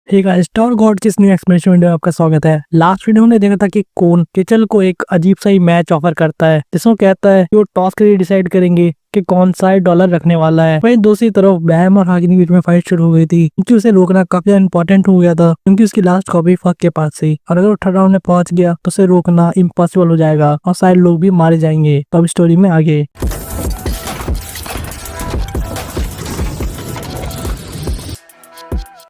Hey guys, star God की इस new explanation video में आपका स्वागत है। लास्ट वीडियो में देखा था कि कौन रेचल को एक अजीब सा ही मैच ऑफर करता है, जिसमें कहता है कि वो टॉस करके डिसाइड करेंगे कि कौन सा डॉलर रखने वाला है। वहीं दूसरी तरफ बैम और हागी के बीच में फाइट शुरू हो गई थी, क्योंकि उसे रोकना काफी इंपॉर्टेंट हो गया था, क्योंकि उसकी लास्ट कॉपी फक के पास थी और अगर वो थर्ड राउंड में पहुंच गया तो उसे रोकना इम्पॉसिबल हो जाएगा और सारे लोग भी मारे जाएंगे। तो अब स्टोरी में आगे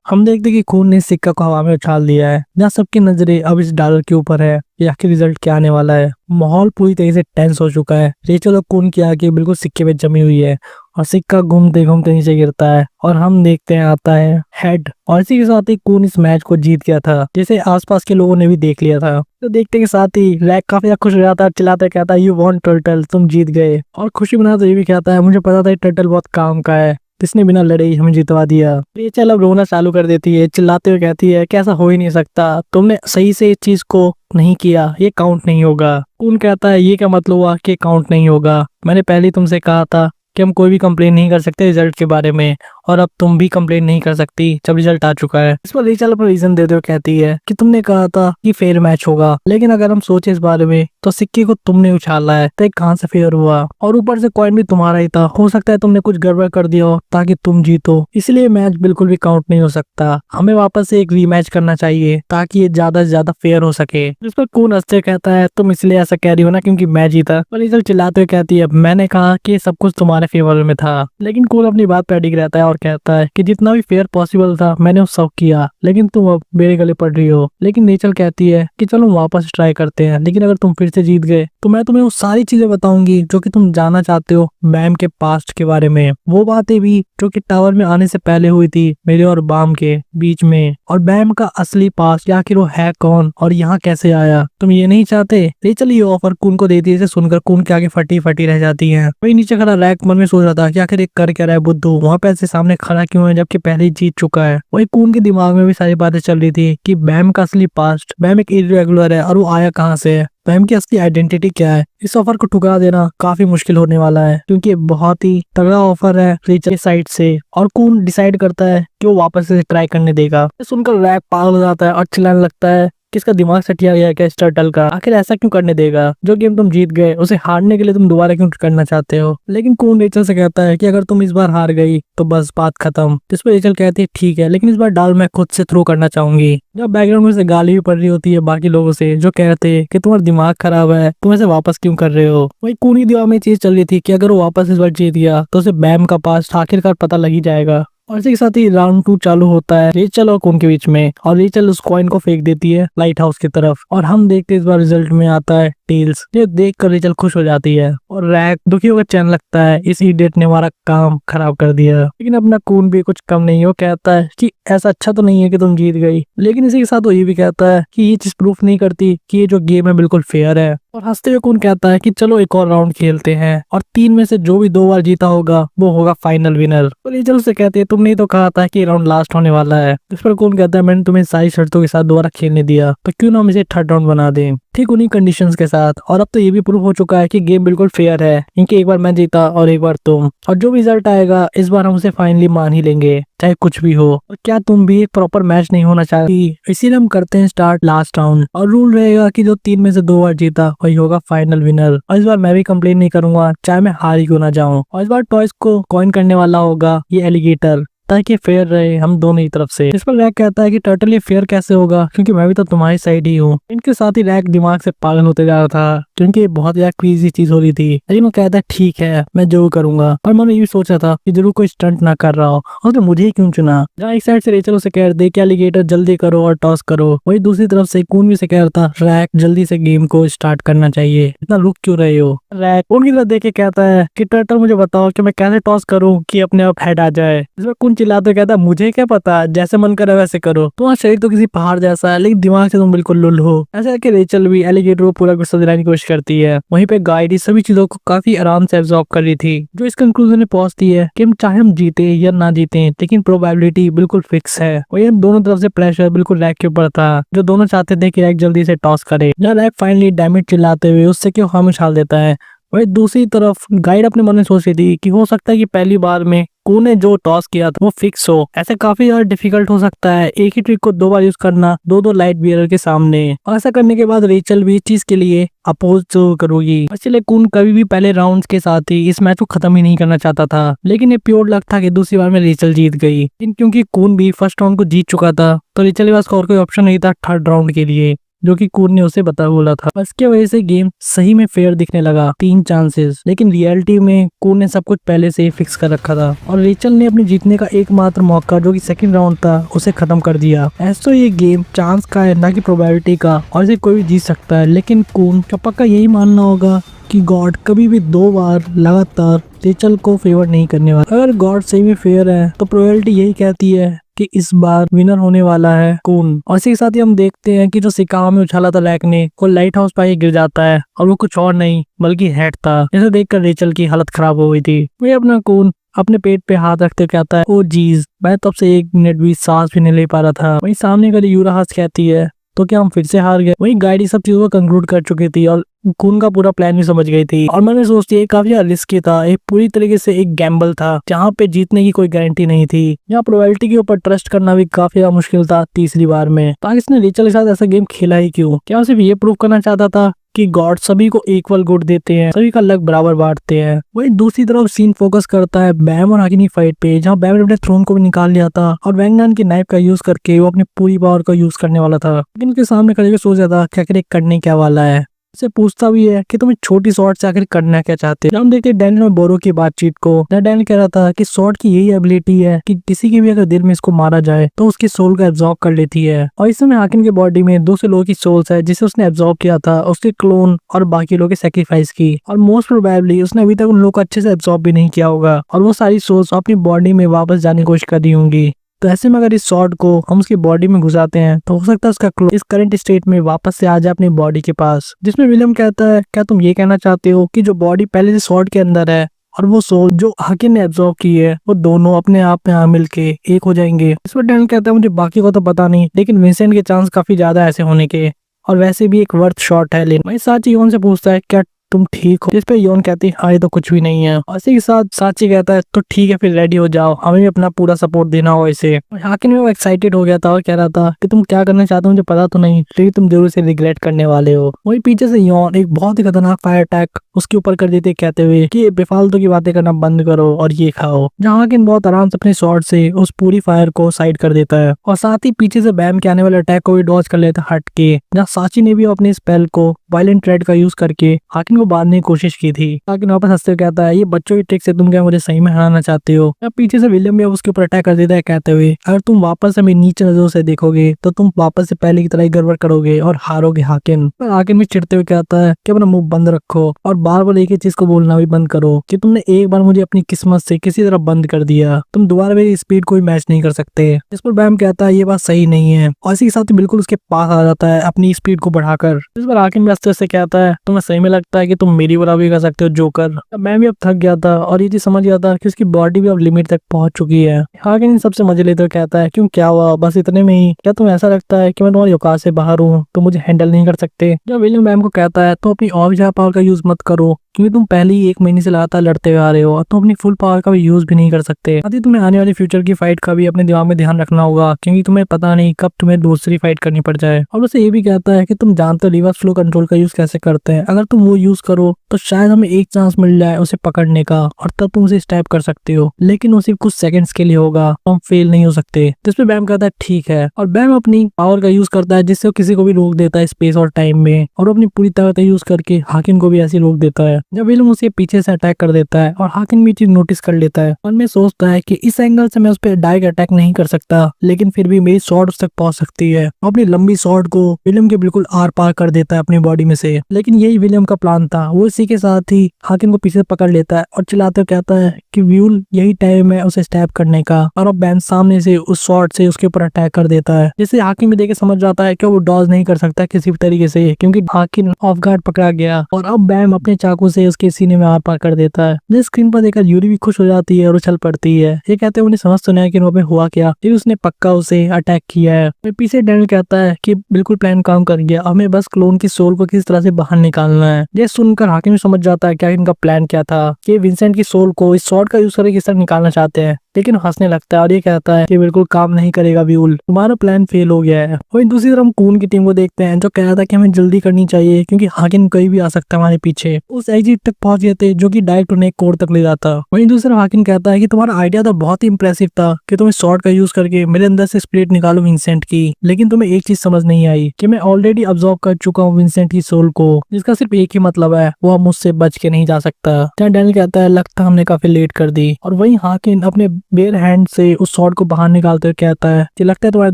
हम देखते कि खून ने सिक्का को हवा में उछाल दिया है, जहाँ सबकी नजरें अब इस डॉलर के ऊपर है कि आखिर रिजल्ट क्या आने वाला है। माहौल पूरी तरह से टेंस हो चुका है। रेचल और खून की आंखें बिल्कुल सिक्के में जमी हुई है और सिक्का घूमते घूमते नीचे गिरता है और हम देखते हैं आता है हेड। और इसी के साथ ही खून इस मैच को जीत गया था, जिसे आसपास के लोगों ने भी देख लिया था। तो देखते के साथ ही रैक काफी खुश हो जाता है, चिल्लाते कहता है यू वॉन्ट टर्टल, तुम जीत गए। और खुशी मना तो ये भी कहता है मुझे पता था टर्टल बहुत काम का है, जिसने बिना लड़े ही हमें जितवा दिया। रेचल अब रोना चालू कर देती है, चिल्लाते हुए कहती है कैसा हो ही नहीं सकता, तुमने सही से इस चीज को नहीं किया, ये काउंट नहीं होगा। कौन कहता है ये क्या मतलब हुआ कि काउंट नहीं होगा, मैंने पहले ही तुमसे कहा था कि हम कोई भी कंप्लेन नहीं कर सकते रिजल्ट के बारे में, और अब तुम भी कंप्लेन नहीं कर सकती जब रिजल्ट आ चुका है। इस पर रेचल अपना रीजन देते हुए कहती है कि तुमने कहा था कि फेयर मैच होगा, लेकिन अगर हम सोचे इस बारे में तो सिक्के को तुमने उछाला है, तो कहाँ से फेयर हुआ, और ऊपर से कॉइन भी तुम्हारा ही था। हो सकता है तुमने कुछ गड़बड़ कर दिया हो ताकि तुम जीतो, इसलिए मैच बिल्कुल भी काउंट नहीं हो सकता। हमें वापस से एक रीमैच करना चाहिए ताकि ये ज्यादा से ज्यादा फेयर हो सके। इस पर कौन हंसते कहता है तुम इसलिए ऐसा कह रही हो ना क्योंकि मैं जीता। पर रेचल चिल्लाते हुए कहती है मैंने कहा कि सब कुछ तुम्हारे फेवर में था। लेकिन कौन अपनी बात पे अडिग रहता है और कहता है कि जितना भी फेयर पॉसिबल था मैंने वो सब किया, लेकिन तुम अब मेरे गले पड़ रही हो। लेकिन रेचल कहती है कि चलो वापस ट्राई करते हैं, लेकिन अगर तुम फिर से जीत गए तो मैं तुम्हें वो सारी चीजें बताऊंगी जो कि तुम जानना चाहते हो बैम के पास्ट के बारे में, वो बातें भी जो कि टावर में आने से पहले हुई थी मेरे और बाम के बीच में, और बैम का असली पास्ट आखिर वो है कौन और यहाँ कैसे आया। तुम ये नहीं चाहते। रेचल ये ऑफर कून को देती है, इसे सुनकर कून के आगे फटी फटी रह जाती है। वही नीचे खड़ा रैक मन में सोच रहा था कि आखिर एक कर क्या रहा है बुद्धू, वहाँ पे ऐसे सामने खड़ा क्यों है जबकि पहले ही जीत चुका है। वही कून के दिमाग में भी सारी बातें चल रही थी कि बैम का असली पास्ट, बैम एक इर्रेगुलर है और वो आया कहाँ से है, बैम की असली आइडेंटिटी क्या है। इस ऑफर को ठुकरा देना काफी मुश्किल होने वाला है, क्योंकि बहुत ही तगड़ा ऑफर है रेचल की साइड से, और कून डिसाइड करता है कि वो वापस से ट्राई करने देगा। सुनकर रैक पागल हो जाता है और चिल्लाने लगता है किसका दिमाग सटिया गया क्या इस टर्टल का, आखिर ऐसा क्यों करने देगा, जो गेम तुम जीत गए उसे हारने के लिए तुम दोबारा क्यों करना चाहते हो। लेकिन कून रेचल से कहता है कि अगर तुम इस बार हार गई तो बस बात खत्म। जिस पर रेचल कहती है ठीक है, लेकिन इस बार डाल मैं खुद से थ्रो करना चाहूंगी। जब बैकग्राउंड में से गाली भी पड़ रही होती है बाकी लोगों से, जो कहते हैं कि तुम्हारा दिमाग खराब है, तुम ऐसे वापस क्यों कर रहे हो। वही कूनी दिमाग में चीज चल रही थी कि अगर वो वापस इस बार जीत गया तो उसे बैम का पास आखिरकार पता लग ही जाएगा। और इसी के साथ ही राउंड 2 चालू होता है रेचल और कून के बीच में, और रेचल उस कॉइन को फेंक देती है लाइट हाउस की तरफ, और हम देखते इस बार रिजल्ट में आता है टेल्स। ये देख कर रेचल खुश हो जाती है और रैक दुखी होकर चैन लगता है इस इडियट ने हमारा काम खराब कर दिया। लेकिन अपना कून भी कुछ कम नहीं हो, कहता है कि ऐसा अच्छा तो नहीं है कि तुम जीत गई, लेकिन इसी के साथ वो ये भी कहता है कि ये चीज प्रूफ नहीं करती कि ये जो गेम है बिल्कुल फेयर है। और हंसते हुए कून कहता है कि चलो एक और राउंड खेलते हैं, और 3 में से जो भी 2 बार जीता होगा वो होगा फाइनल विनर। तो रेचल से कहते हैं तुमने तो कहा था कि राउंड लास्ट होने वाला है। इस पर कून कहता है मैंने तुम्हें सारी शर्तों के साथ दोबारा खेलने दिया, तो क्यों ना हम इसे थर्ड राउंड बना दें, ठीक उन्हीं कंडीशंस के साथ। और अब तो ये भी प्रूफ हो चुका है कि गेम बिल्कुल फेयर है, इनके एक बार मैं जीता और एक बार तुम, और जो भी रिजल्ट आएगा इस बार हम उसे फाइनली मान ही लेंगे चाहे कुछ भी हो। और क्या तुम भी एक प्रॉपर मैच नहीं होना चाहती, इसीलिए हम करते हैं स्टार्ट लास्ट राउंड, और रूल रहेगा कि जो 3 में से 2 बार जीता वही होगा फाइनल विनर। और इस बार मैं भी कंप्लेन नहीं करूंगा चाहे मैं हार ही क्यों ना जाऊं। और इस बार टॉयज को कॉइन करने वाला होगा ये एलिगेटर, ताकि फेयर रहे हम दोनों ही तरफ से। इस पर रैक कहता है कि टर्टल ये फेयर कैसे होगा, क्योंकि मैं भी तो तुम्हारी साइड ही हूँ। इनके साथ ही रैक दिमाग से पागल होते जा रहा था, क्योंकि बहुत ज्यादा क्रेजी चीज हो रही थी। लेकिन वो कहता है ठीक है मैं जो करूंगा, और मैंने ये भी सोचा था कि जरूर कोई स्टंट ना कर रहा हो, और तो मुझे ही क्यों चुना। जहाँ एक साइड से रेचल उसे कह रहे कि एलिगेटर जल्दी करो और टॉस करो, वही दूसरी तरफ से कून भी से कह रहा था रैक जल्दी से गेम को स्टार्ट करना चाहिए, इतना रुक क्यों रहे हो। रैक उनकी तरफ देख के कहता है कि टर्टल मुझे बताओ कि मैं कैसे टॉस करूँ कि अपने आप हेड आ जाए। इसमें कून चिल्लाते कहता है मुझे क्या पता, जैसे मन करे वैसे करो, तुम्हारा शरीर तो किसी पहाड़ जैसा है लेकिन दिमाग से तुम बिल्कुल लुल हो। ऐसा है कि रेचल भी एलिगेटर को पूरा गुस्सा दिलाने की कोशिश करती है। वहीं पे गाइड इस सभी चीजों को काफी आराम से एब्जॉर्ब कर रही थी, जो इस कंक्लूजन में पहुंचती है कि हम चाहे हम जीते या ना जीते, लेकिन प्रोबेबिलिटी बिल्कुल फिक्स है। वही दोनों तरफ से प्रेशर बिल्कुल रैक के ऊपर था, जो दोनों चाहते थे कि रैक जल्दी से टॉस करे। जहाँ रैक फाइनली डैमेज चिल्लाते हुए उससे क्यों खामोश हाल देता है। वही दूसरी तरफ गाइड अपने मन में सोच रही थी कि हो सकता है कि पहली बार में कून ने जो टॉस किया था वो फिक्स हो। ऐसे काफी ज्यादा डिफिकल्ट हो सकता है एक ही ट्रिक को 2 बार यूज करना दो लाइट बियरर के सामने। और ऐसा करने के बाद रेचल भी इस चीज के लिए अपोज करोगी। इसलिए कून कभी भी पहले राउंड के साथ ही इस मैच को खत्म ही नहीं करना चाहता था, लेकिन ये प्योर लक था कि दूसरी बार में रेचल जीत गई। लेकिन क्योंकि कून भी फर्स्ट राउंड को जीत चुका था तो रेचल के पास और कोई ऑप्शन नहीं था थर्ड राउंड के लिए, जो कि कून ने उसे बोला था। इसके वजह से गेम सही में फेयर दिखने लगा, 3 चांसेस, लेकिन रियलिटी में कून ने सब कुछ पहले से ही फिक्स कर रखा था और रेचल ने अपने जीतने का एकमात्र मौका जो कि सेकंड राउंड था उसे खत्म कर दिया। ऐसे तो ये गेम चांस का है ना कि प्रोबेबिलिटी का, और इसे कोई भी जीत सकता है, लेकिन कून का पक्का यही मानना होगा कि गॉड कभी भी 2 बार लगातार रेचल को फेवर नहीं करने वाला। अगर गॉड सही में फेयर है तो प्रोबेबिलिटी यही कहती है कि इस बार विनर होने वाला है कून। और इसी के साथ ही हम देखते हैं कि जो सिक्का में उछाला था लैक ने वो लाइट हाउस पर गिर जाता है और वो कुछ और नहीं बल्कि हेड था। इसे देखकर रेचल की हालत खराब हो गई थी। वही अपना कून अपने पेट पे हाथ रखते कहता है ओ जीज, मैं तब से 1 मिनट भी सांस भी नहीं ले पा रहा था। वही सामने वाली यूरा हाथ कहती है तो क्या हम फिर से हार गए। वही गाइड सब चीजों को कंक्लूड कर चुकी थी और कून का पूरा प्लान भी समझ गई थी। और मैंने सोचती है काफी रिस्की था, एक पूरी तरीके से एक गैम्बल था जहाँ पे जीतने की कोई गारंटी नहीं थी। यहाँ प्रोबेबिलिटी के ऊपर ट्रस्ट करना भी काफी मुश्किल था तीसरी बार में। तो इसने रेचल के साथ ऐसा गेम खेला ही क्यों? क्या सिर्फ ये प्रूव करना चाहता था कि गॉड सभी को इक्वल गुड देते हैं, सभी का लक बराबर बांटते हैं? वही दूसरी तरफ सीन फोकस करता है बैम और हाकिनी फाइट पे, जहाँ बैम ने अपने थ्रोन को भी निकाल लिया था और वैंगनान की नाइफ का यूज करके वो अपनी पूरी पावर का यूज करने वाला था। लेकिन उसके सामने खड़े होकर सोच रहा था कि आखिर करने क्या वाला है। से पूछता भी है कि तुम छोटी शॉर्ट से आखिर करना क्या चाहते हो। हम देखते हैं डैनियल और बोरो की बातचीत को। डैनियल कह रहा था कि शॉर्ट की यही एबिलिटी है कि किसी के भी अगर दिल में इसको मारा जाए तो उसकी सोल को एब्जॉर्ब कर लेती है। और इस समय हाकिन के बॉडी में 200 लोगों की सोल्स है जिसे उसने एब्जॉर्ब किया था, उसके क्लोन और बाकी लोगों के सेक्रीफाइस की। और मोस्ट प्रोबेबली उसने अभी तक उन लोगों को अच्छे से एब्जॉर्ब भी नहीं किया होगा और वो सारी सोल्स अपनी बॉडी में वापस जाने की कोशिश कर रही होंगी। तो ऐसे में अगर इस शॉर्ट को हम उसकी बॉडी में घुसाते हैं तो हो सकता है उसका क्लोन इस करंट स्टेट में वापस से आ जाए अपनी बॉडी के पास। जिसमें विलियम कहता है क्या तुम ये कहना चाहते हो कि जो बॉडी पहले से शॉर्ट के अंदर है और वो सोल जो हाकिन ने एब्जॉर्ब की है वो दोनों अपने आप में मिलके एक हो जाएंगे? इस पर डैनियल कहता है मुझे बाकी को तो पता नहीं, लेकिन विंसेंट के चांस काफी ज्यादा ऐसे होने के, और वैसे भी एक वर्थ शॉट है। लेकिन वही साची योन से पूछता है क्या तुम ठीक हो? जिस पे योन कहती है हाँ ये तो कुछ भी नहीं है। और इसी के साथ साची कहता है तो ठीक है फिर रेडी हो जाओ, हमें भी अपना पूरा सपोर्ट देना होगा इसे। हाकिन में वो एक्साइटेड हो गया था और कह रहा था कि तुम क्या करना चाहते हो मुझे पता तो नहीं, लेकिन तुम जरूर से रिग्रेट करने वाले हो। वही पीछे से योन एक बहुत ही खतरनाक फायर अटैक उसके ऊपर कर देते कहते हुए कि बेफालतू की बातें करना बंद करो और ये खाओ। जहाँ हाकिन बहुत आराम से अपने शॉट से उस पूरी फायर को साइड कर देता है और साथ ही पीछे से बैम के आने वाले अटैक को भी डॉज कर लेता है हट के। जहाँ साची ने भी अपने स्पेल को वायलेंट रेड का यूज करके हाकिन को बांधने की कोशिश की थी। हाकिन वापस हंसते हुए कहता है ये बच्चों की ट्रिक से तुम क्या मुझे सही में हराना चाहते हो? या पीछे से विलियम भी उसके ऊपर अटैक कर देता है कहते हुए अगर तुम वापस हमें नीचे नजरों से देखोगे तो तुम वापस से पहले की तरह ही गड़बड़ करोगे और हारोगे। हाकिन भी चिढ़ते हुए कहता है कि अपना मुंह बंद रखो और बार बार एक ही चीज को बोलना भी बंद करो कि तुमने एक बार मुझे अपनी किस्मत से किसी तरह बंद कर दिया, तुम दोबारा मेरी स्पीड को भी मैच नहीं कर सकते। इस पर बैम कहता है ये बात सही नहीं है और इसी के साथ बिल्कुल उसके पास आ जाता है अपनी स्पीड को बढ़ाकर। इस पर हाकिन भी हंसते हंसते कहता है तुम्हें सही में लगता है कि तुम मेरी बराबरी कर सकते हो जोकर? मैं भी अब थक गया था और ये चीज समझ गया था कि उसकी बॉडी भी अब लिमिट तक पहुंच चुकी है। हाकिन इन सबसे मजे लेते हुए कहता है क्यों क्या हुआ, बस इतने में ही? क्या तुम्हें ऐसा लगता है कि मैं तुम्हारी औकात से बाहर हूँ तो मुझे हैंडल नहीं कर सकते? जब विलियम बैम को कहता है तो अपनी और ज्यादा पावर का यूज मत करो क्योंकि तुम पहले ही 1 महीने से लगातार लड़ते हुए आ रहे हो और तुम अपनी फुल पावर का भी यूज भी नहीं कर सकते। साथ ही तुम्हें आने वाली फ्यूचर की फाइट का भी अपने दिमाग में ध्यान रखना होगा क्योंकि तुम्हें पता नहीं कब तुम्हें दूसरी फाइट करनी पड़ जाए। और उसे ये भी कहता है कि तुम जानते हो रिवर्स फ्लो कंट्रोल का यूज कैसे करते हैं, अगर तुम वो यूज करो तो शायद हमें एक चांस मिल जाए उसे पकड़ने का और तब तुम उसे स्टैप कर सकते हो, लेकिन वो सिर्फ कुछ सेकंड्स के लिए होगा, हम फेल नहीं हो सकते। जिसपे बैम कहता है ठीक है और बैम अपनी पावर का यूज करता है जिससे वो किसी को भी रोक देता है स्पेस और टाइम में, और अपनी पूरी ताकत यूज करके हाकिन को भी ऐसे रोक देता है। जब विलियम उसे पीछे से अटैक कर देता है और हाकिन भी चीज नोटिस कर लेता है और मैं सोचता है कि इस एंगल से मैं उस पर डायरेक्ट अटैक नहीं कर सकता, लेकिन फिर भी मेरी शॉट उस तक पहुंच सकती है। अपनी लंबी शॉट को विलियम के बिल्कुल आर पार कर देता है अपनी बॉडी में से, लेकिन यही विलियम का प्लान था। वो इसी के साथ ही हाकिन को पीछे पकड़ लेता है और चिल्लाते हुए कहता है कि व्यूल यही टाइम है उसे स्टैप करने का, और अब बैम सामने से उस शॉट से उसके ऊपर अटैक कर देता है, जिससे हाकिन भी देख के समझ जाता है कि वो डॉज नहीं कर सकता किसी भी तरीके से क्योंकि हाकिन ऑफ गार्ड पकड़ा गया। और अब बैम अपने चाकू से उसके सीने में आर पार कर देता है। जिस स्क्रीन पर देखकर यूरी भी खुश हो जाती है और उछल पड़ती है। ये कहते हैं उन्हें समझ तो नहीं है कि वहाँ पे हुआ क्या, लेकिन उसने पक्का उसे अटैक किया है। पीछे डैनियल कहता है कि बिल्कुल प्लान काम कर गया, हमें बस क्लोन की सोल को किस तरह से बाहर निकालना है। ये सुनकर हाकिम समझ जाता है क्या इनका प्लान क्या था कि विंसेंट की सोल को इस शॉट का यूज करके किस तरह निकालना चाहते हैं। लेकिन हंसने लगता है और ये कहता है कि बिल्कुल काम नहीं करेगा व्यूल, तुम्हारा प्लान फेल हो गया है। वहीं दूसरी तरफ हम कून की टीम को देखते हैं जो कह रहा था कि हमें जल्दी करनी चाहिए क्योंकि हाकिन कहीं भी आ सकता है हमारे पीछे। उस एग्जिट तक पहुंच गए थे जो कि डायरेक्ट उन्हें कोर तक ले जाता। वहीं दूसरा हाकिन कहता है कि तुम्हारा आइडिया तो बहुत ही इंप्रेसिव था कि तुम शॉर्ट का यूज करके मेरे अंदर से स्पिरिट निकालो विंसेंट की, लेकिन तुम्हें एक चीज समझ नहीं आई कि मैं ऑलरेडी अब्सॉर्ब कर चुका हूँ विंसेंट की सोल को, जिसका सिर्फ एक ही मतलब है, वो अब मुझसे बच के नहीं जा सकता। जहाँ डैनियल कहता है लगता हमने काफी लेट कर दी। और वहीं हाकिन अपने बेयर हैंड से उस शॉर्ट को बाहर निकालते हुए कहता है कि लगता है तुम्हारे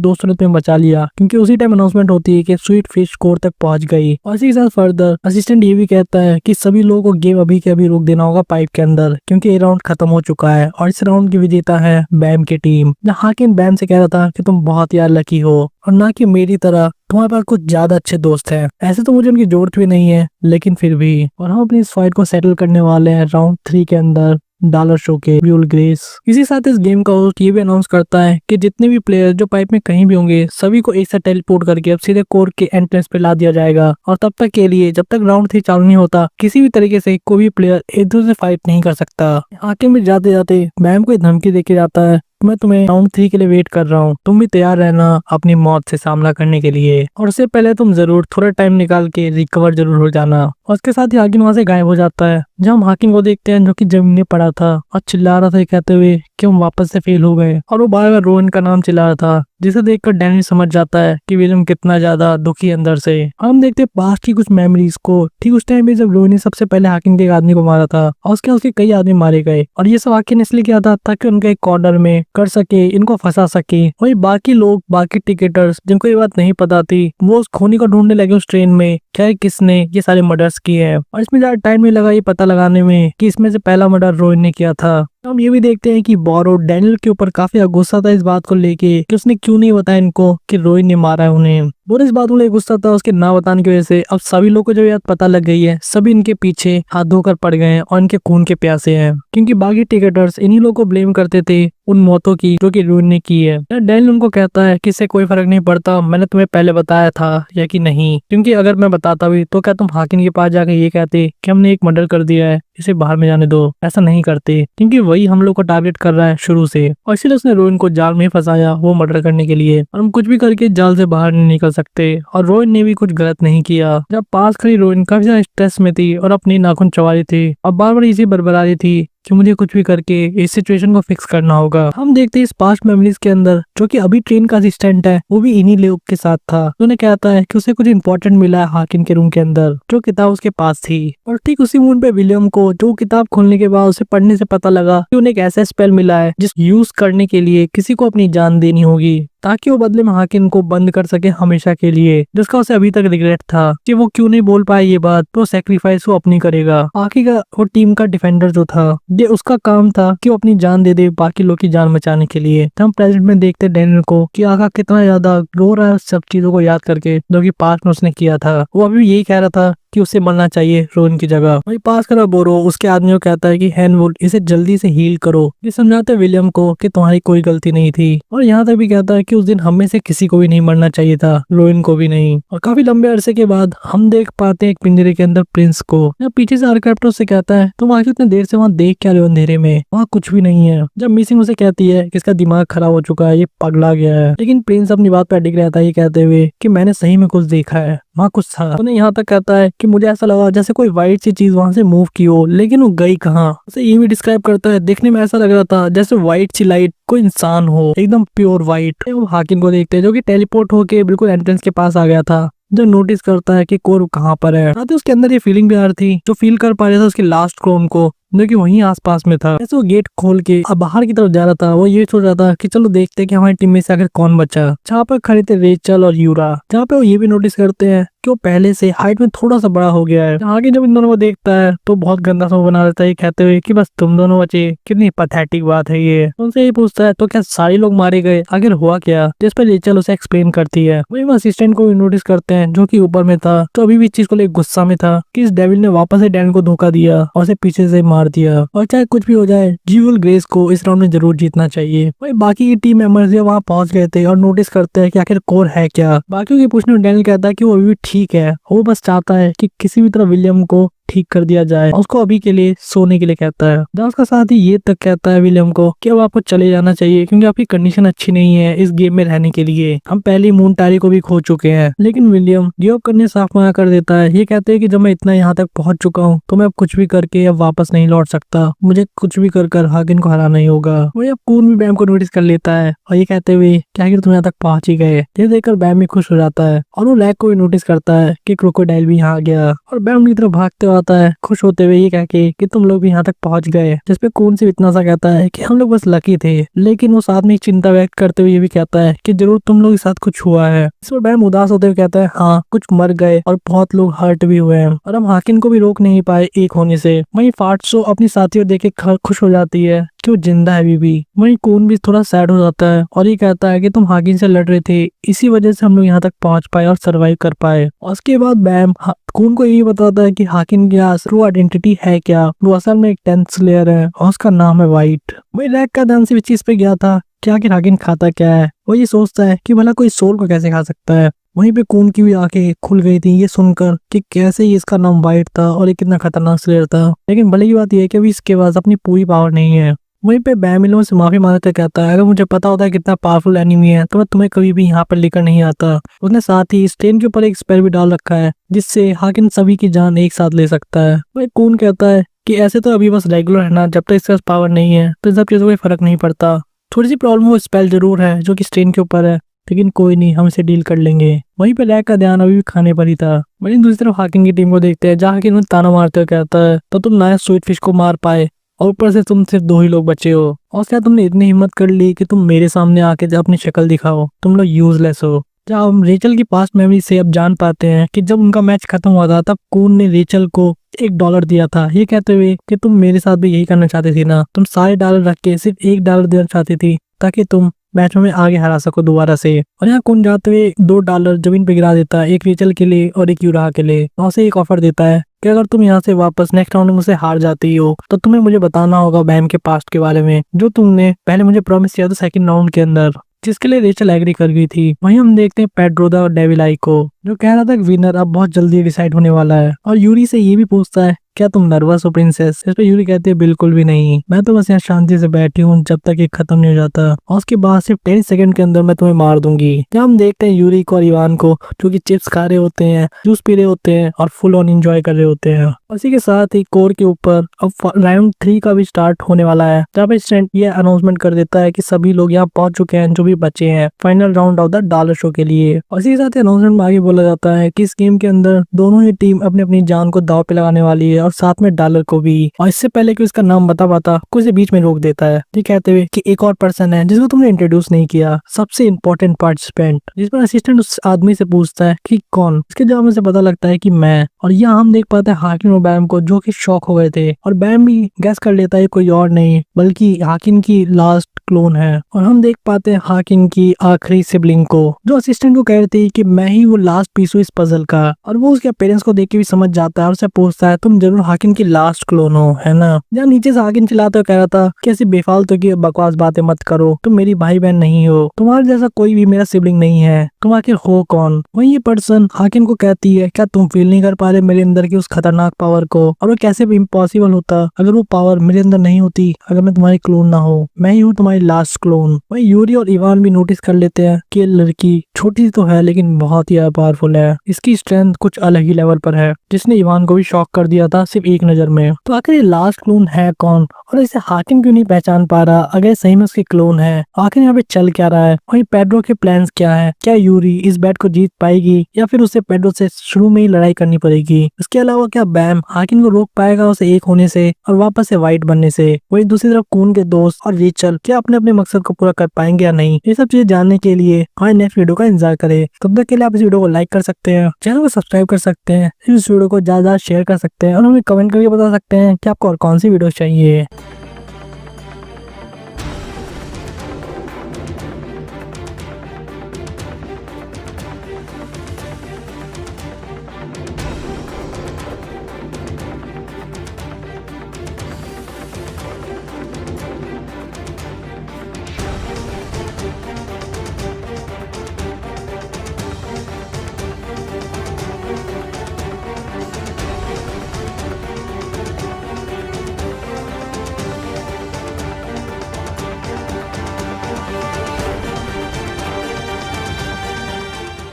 दोस्तों ने तुम्हें बचा लिया, क्योंकि उसी टाइम अनाउंसमेंट होती है कि स्वीट फिश कोर तक पहुंच गई। और इसी के साथ फर्दर असिस्टेंट ये भी कहता है कि सभी लोगों को गेम अभी के अभी रोक देना होगा पाइप के अंदर, क्योंकि ये राउंड खत्म हो चुका है और इस राउंड की विजेता है बैम की टीम। हाकिन बैम से कह रहा था कि तुम बहुत यार लकी हो और ना कि मेरी तरह तुम्हारे पास कुछ ज्यादा अच्छे दोस्त हैं। ऐसे तो मुझे उनकी जरूरत भी नहीं है, लेकिन फिर भी। और हम अपनी इस फाइट को सेटल करने वाले हैं राउंड 3 के अंदर डॉलर शो के व्यूल ग्रेस। इसी साथ इस गेम का होस्ट ये भी अनाउंस करता है कि जितने भी प्लेयर जो पाइप में कहीं भी होंगे सभी को एक साथ टेलीपोर्ट करके अब सीधे कोर के एंट्रेंस पे ला दिया जाएगा। और तब तक के लिए जब तक राउंड 3 चालू नहीं होता किसी भी तरीके से कोई भी प्लेयर एक दूसरे से फाइट नहीं कर सकता। आखिर में जाते जाते मैम को एक धमकी देके जाता है, मैं तुम्हें राउंड 3 के लिए वेट कर रहा हूँ, तुम भी तैयार रहना अपनी मौत से सामना करने के लिए, और उससे पहले तुम जरूर थोड़ा टाइम निकाल के रिकवर जरूर हो जाना। और उसके साथ ही हाकिन वहां से गायब हो जाता है। जब हम हाकिन को देखते हैं जो कि जमीन में पड़ा था और चिल्ला रहा था ये कहते हुए कि हम वापस से फेल हो गए, और वो बार बार रोहन का नाम चिल्ला रहा था, जिसे देखकर डैनियल समझ जाता है कि विलियम कितना ज्यादा दुखी अंदर से। हम देखते हैं पास्ट की कुछ मेमोरीज को, ठीक उस टाइम पे जब रोहन ने सबसे पहले हाकिन के एक आदमी को मारा था और उसके कई आदमी मारे गए, और ये सब हाकिन इसलिए किया था ताकि उनका एक कॉर्नर में कर सके, इनको फंसा सके। वही बाकी लोग, बाकी टिकटर्स जिनको ये बात नहीं पता थी, वो उस खूनी को ढूंढने लगे उस ट्रेन में क्या किसने ये सारे मर्डर्स किए हैं। और इसमें ज्यादा टाइम नहीं लगा ये पता लगाने में कि इसमें से पहला मर्डर रोहन ने किया था। हम ये भी देखते हैं कि बोरो डैनियल के ऊपर काफी गुस्सा था इस बात को लेके कि उसने क्यों नहीं बताया इनको कि रोहन ने मारा है उन्हें। बोरो इस बात को लेकर गुस्सा था उसके ना बताने की वजह से। अब सभी लोगों को जब याद पता लग गई है, सभी इनके पीछे हाथ धोकर पड़ गए हैं और इनके खून के प्यासे हैं, क्योंकि बाकी टिकटर्स इन्हीं लोगों को ब्लेम करते थे उन मौतों की जो कि रोहन ने की है। डैनियल उनको कहता है कि इससे कोई फर्क नहीं पड़ता मैंने तुम्हें पहले बताया था या कि नहीं, क्योंकि अगर मैं बताता भी तो क्या तुम हाकिम के पास जाकर ये कहते कि हमने एक मर्डर कर दिया है, इसे बाहर में जाने दो। ऐसा नहीं करते, क्योंकि वही हम लोग को टारगेट कर रहा है शुरू से, और इसलिए उसने रोहन को जाल में फंसाया वो मर्डर करने के लिए, और हम कुछ भी करके जाल से बाहर नहीं निकल सकते। और रोहन ने भी कुछ गलत नहीं किया। जब पास खड़ी रोहन काफी ज्यादा स्ट्रेस में थी और अपनी नाखून चबा रही थी और बार बार इसी बरबरा रही थी कि मुझे कुछ भी करके इस सिचुएशन को फिक्स करना होगा। हम देखते हैं इस पास्ट मेमोरीज के अंदर जो कि अभी ट्रेन का असिस्टेंट है वो भी इन्हीं लोग के साथ था। उन्हें कहता है कि उसे कुछ इंपॉर्टेंट मिला है हाकिम के रूम के अंदर, जो किताब उसके पास थी। और ठीक उसी मूड पे विलियम को जो किताब खोलने के बाद उसे पढ़ने से पता लगा कि उन्हें एक ऐसा स्पेल मिला है जिस यूज करने के लिए किसी को अपनी जान देनी होगी, ताकि वो बदले में हाकिम को बंद कर सके हमेशा के लिए, जिसका उसे अभी तक रिग्रेट था कि वो क्यों नहीं बोल पाया ये बात। तो सैक्रिफाइस वो अपनी करेगा। आखिर का वो टीम का डिफेंडर जो था, ये उसका काम था कि वो अपनी जान दे दे बाकी लोग की जान बचाने के लिए। हम प्रेजेंट में देखते डैनियल को कि आका कितना ज्यादा रो रहा है सब चीजों को याद करके जो कि पास्ट में उसने किया था। वो अभी यही कह रहा था कि उसे मरना चाहिए रोहन की जगह। वही पास करा बोरो उसके आदमी को कहता है कि हैनवुड इसे जल्दी से हील करो। ये समझाते विलियम को कि तुम्हारी कोई गलती नहीं थी, और यहाँ तक भी कहता है कि उस दिन हम में से किसी को भी नहीं मरना चाहिए था, रोहन को भी नहीं। और काफी लंबे अरसे के बाद हम देख पाते हैं एक पिंजरे के अंदर प्रिंस को। पीछे से आर्केप्टर से कहता है तुम आखिर इतने देर से वहाँ देख क्या रहे हो अंधेरे में, वहाँ कुछ भी नहीं है। जब मिसिंग उसे कहती है कि इसका दिमाग खराब हो चुका है, ये पगला गया है, लेकिन प्रिंस अपनी बात पर अडिग रहता है ये कहते हुए कि मैंने सही में कुछ देखा है, वहाँ कुछ था। उन्हें यहाँ तक कहता है कि मुझे ऐसा लगा जैसे कोई व्हाइट सी चीज वहां से मूव की हो, लेकिन वो गई कहाँ। उसे ये भी डिस्क्राइब करता है देखने में ऐसा लग रहा था जैसे व्हाइट सी लाइट कोई इंसान हो, एकदम प्योर व्हाइट। वो हाकिम को देखते हैं जो कि टेलीपोर्ट होके बिल्कुल एंट्रेंस के पास आ गया था, जो नोटिस करता है कि कोर कहाँ पर है। उसके अंदर ये फीलिंग भी आ रही थी जो फील कर पा रहा था उसके लास्ट क्रोन को, जो कि वहीं आसपास में था। ऐसे वो गेट खोल के अब बाहर की तरफ जा रहा था। वो ये सोच रहा था कि चलो देखते हैं कि हमारी टीम में से आखिर कौन बचा। जहाँ पर खड़े थे रेचल और यूरा, जहाँ पे वो ये भी नोटिस करते हैं कि वो पहले से हाइट में थोड़ा सा बड़ा हो गया है। आगे जब इन दोनों को देखता है तो बहुत गंदा सा बना देता है कहते हुए कि बस तुम दोनों बचे, कितनी पथेटिक बात है ये। उनसे ये पूछता है तो क्या सारे लोग मारे गए, आखिर हुआ क्या, जिस पर रेचल उसे एक्सप्लेन करती है। वही असिस्टेंट को भी नोटिस करते हैं जो कि ऊपर में था, तो अभी भी इस चीज को लेकर गुस्सा में था कि इस डेविल ने वापस से डैन को धोखा दिया और उसे पीछे से मार दिया। और चाहे कुछ भी हो जाए ज्यूल ग्रेस को इस राउंड में जरूर जीतना चाहिए। वही बाकी की टीम मेंबर्स वहाँ पहुंच गए थे और नोटिस करते हैं कि आखिर कोर है क्या। बाकियों के पूछने में डैनियल कहता है कि वो अभी भी ठीक है, वो बस चाहता है कि किसी भी तरह विलियम को ठीक कर दिया जाए, उसको अभी के लिए सोने के लिए कहता है। जहाँ उसका साथी ये तक कहता है विलियम को कि अब आपको चले जाना चाहिए क्योंकि आपकी कंडीशन अच्छी नहीं है इस गेम में रहने के लिए, हम पहले मून टारी को भी खो चुके हैं। लेकिन विलियम गिव अप करने साफ मना कर देता है। ये कहते हैं कि जब मैं इतना यहाँ तक पहुंच चुका हूँ तो मैं अब कुछ भी करके अब वापस नहीं लौट सकता, मुझे कुछ भी कर हाकिन को हराना ही होगा। वही अब कून भी बैम को नोटिस कर लेता है और ये कहते हुए क्या तुम यहाँ तक पहुंच ही गए। ये देखकर बैम भी खुश हो जाता है और वो लैग को भी नोटिस करता है कि क्रोकोडाइल भी यहाँ आ गया और बैम की तरफ भागते हुए आता है खुश होते हुए ये कह के कि तुम लोग भी यहाँ तक पहुंच गए। जिसपे कून से इतना सा कहता है कि हम लोग बस लकी थे। लेकिन वो साथ में एक चिंता व्यक्त करते हुए ये भी कहता है कि जरूर तुम लोग के साथ कुछ हुआ है। इस पर बैम उदास होते हुए कहता है हाँ, कुछ मर गए और बहुत लोग हर्ट भी हुए हैं और हम हाकिन को भी रोक नहीं पाए एक होने से। वहीं फार्टसो अपनी साथियों देख के खुश हो जाती है कि वो जिंदा है अभी भी। वहीं कून भी थोड़ा सैड हो जाता है और ये कहता है कि तुम हाकिन से लड़ रहे थे, इसी वजह से हम लोग यहाँ तक पहुंच पाए और सरवाइव कर पाए। और उसके बाद बैम कून को ये बताता है कि हाकिन की ट्रू आइडेंटिटी है क्या। वो असल में एक 10th स्लेयर है और उसका नाम है वाइट। वही रैक का ध्यान सिर्फ इस चीज पे गया था कि आखिर हाकिन खाता क्या है। वो ये सोचता है कि भला कोई सोल को कैसे खा सकता है। वहीं पे कून की भी आंखें खुल गई थी ये सुनकर कि कैसे ही इसका नाम वाइट था और ये कितना खतरनाक स्लेयर था। लेकिन भले की बात यह है कि अभी इसके पास अपनी पूरी पावर नहीं है। वहीं पे बैम इन लोगों से माफी मांगते कहता है अगर मुझे पता होता है कितना पावरफुल एनिमी है तो मैं तुम्हें कभी भी यहाँ पर लेकर नहीं आता। उसने साथ ही स्टेन के ऊपर एक स्पेल भी डाल रखा है जिससे हाकिन सभी की जान एक साथ ले सकता है। वही कून कहता है कि ऐसे तो अभी बस रेगुलर है ना, जब तक इसके पास पावर नहीं है तो इन सब चीजों का फर्क नहीं पड़ता। थोड़ी सी प्रॉब्लम वो स्पेल जरूर है जो कि स्टेन के ऊपर है, लेकिन कोई नहीं, हम इसे डील कर लेंगे। वहीं पे लैग का ध्यान अभी भी खाने पर ही था। वहीं दूसरी तरफ हाकिन की टीम को देखते हैं जहाँ हाकिन ताना मारते हुए कहता है तो तुम नाइस स्वीट फिश को मार पाए और ऊपर से तुम सिर्फ 2 ही लोग बचे हो और क्या तुमने इतनी हिम्मत कर ली कि तुम मेरे सामने आके अपनी शक्ल दिखाओ, तुम लोग यूजलेस हो। जहाँ हम रेचल की पास्ट मेमोरी से अब जान पाते हैं कि जब उनका मैच खत्म हुआ था तब कून ने रेचल को $1 दिया था ये कहते हुए कि तुम मेरे साथ भी यही करना चाहती थी ना, तुम सारे डॉलर रख के सिर्फ $1 देना चाहती थी ताकि तुम मैच में आगे हरा सको दोबारा से। और यहाँ कून जाते हुए $2 जमीन पे गिरा देता है, एक रेचल के लिए और एक यूराहा के लिए। और उसे एक ऑफर देता है कि अगर तुम यहाँ से वापस नेक्स्ट राउंड में मुझसे हार जाती हो तो तुम्हें मुझे बताना होगा बैम के पास्ट के बारे में जो तुमने पहले मुझे प्रॉमिस किया था सेकंड राउंड के अंदर, जिसके लिए रेचल एग्री कर गई थी। वहीं हम देखते हैं पेड्रो द डेविल आई को जो कह रहा था कि विनर अब बहुत जल्दी डिसाइड होने वाला है और यूरी से ये भी पूछता है क्या तुम नर्वस हो प्रिंसेस। इस पे यूरी कहती है बिल्कुल भी नहीं, मैं तो बस यहाँ शांति से बैठी हूँ जब तक ये खत्म नहीं हो जाता और उसके बाद सिर्फ 10 सेकंड के अंदर मैं तुम्हें मार दूंगी। क्या हम देखते हैं यूरी को और इवान को जो कि चिप्स खा रहे होते हैं, जूस पी रहे होते हैं और फुल ऑन एंजॉय कर रहे होते हैं। उसी के साथ ही कोर के ऊपर अब राउंड 3 का भी स्टार्ट होने वाला है जहाँ पे स्टैंड ये अनाउंसमेंट कर देता है कि सभी लोग यहाँ पहुंच चुके हैं जो भी बचे हैं final round of the dollar show के लिए। और इसी के साथ अनाउंसमेंट में आगे बोला जाता है कि इस गेम के अंदर दोनों ही टीम अपनी अपनी जान को दांव पे लगाने वाली है और साथ में डॉलर को भी। और इससे पहले कि उसका नाम बता पाता कुछ बीच में रोक देता है ये कहते हुए कि एक और पर्सन है जिसको तुमने इंट्रोड्यूस नहीं किया, सबसे इम्पोर्टेंट पार्टिसिपेंट। जिस पर असिस्टेंट उस आदमी से पूछता है कि कौन। इसके जवाब में से पता लगता है कि मैं। और यहाँ हम देख पाते हैं हाकिन और बैम को जो कि शॉक हो गए थे और बैम भी गैस कर लेता है कोई और नहीं बल्कि हाकिन की लास्ट क्लोन है। और हम देख पाते हैं हाकिन की आखिरी सिबलिंग को जो असिस्टेंट को कह रही थी कि मैं ही वो लास्ट पीस हूँ इस पजल का। और वो उसके पेरेंट्स को देख के भी समझ जाता है और उससे पूछता है तुम जरूर हाकिन की लास्ट क्लोन हो है ना। जहाँ नीचे से हाकिन चिल्लाते हुए कह रहा था कि ऐसी बेफालतू की बकवास बातें मत करो, तुम मेरी भाई बहन नहीं हो, तुम्हारे जैसा कोई भी मेरा सिबलिंग नहीं है, तुम आखिर हो कौन। वही ये पर्सन हाकिन को कहती है क्या तुम फील नहीं कर पा रहे मेरे अंदर की उस खतरनाक पावर को, और वो कैसे भी इम्पॉसिबल होता अगर वो पावर मेरे अंदर नहीं होती, अगर मैं तुम्हारी क्लोन ना हो, मैं ही हूँ तुम्हारी लास्ट क्लोन। वही यूरी और इवान भी नोटिस कर लेते हैं कि ये लड़की छोटी तो है लेकिन बहुत ही पावरफुल है, इसकी स्ट्रेंथ कुछ अलग ही लेवल पर है जिसने इवान को भी शॉक कर दिया था सिर्फ एक नजर में। तो आखिर ये लास्ट क्लोन है कौन और इसे हाकिम क्यों नहीं पहचान पा रहा अगर सही में उसकी क्लोन है, आखिर यहाँ पे चल क्या रहा है। वही पेड्रो के प्लान्स क्या है, क्या यूरी इस बैट को जीत पाएगी या फिर उसे पेड्रो से शुरू में ही लड़ाई करनी पड़ेगी। इसके अलावा क्या बैम हाकिम को रोक पाएगा उसे एक होने से और वापस से वाइट बनने से। वही दूसरी तरफ कून के दोस्त और रेचल क्या अपने अपने मकसद को पूरा कर पाएंगे या नहीं, ये सब चीजें जानने के लिए हमारे नेक्स्ट वीडियो का इंतजार करें। तब तक के लिए आप इस वीडियो को लाइक कर सकते हैं, चैनल को सब्सक्राइब कर सकते हैं, इस वीडियो को ज्यादा शेयर कर सकते हैं और हमें कमेंट करके बता सकते हैं कि आपको और कौन सी वीडियो चाहिए।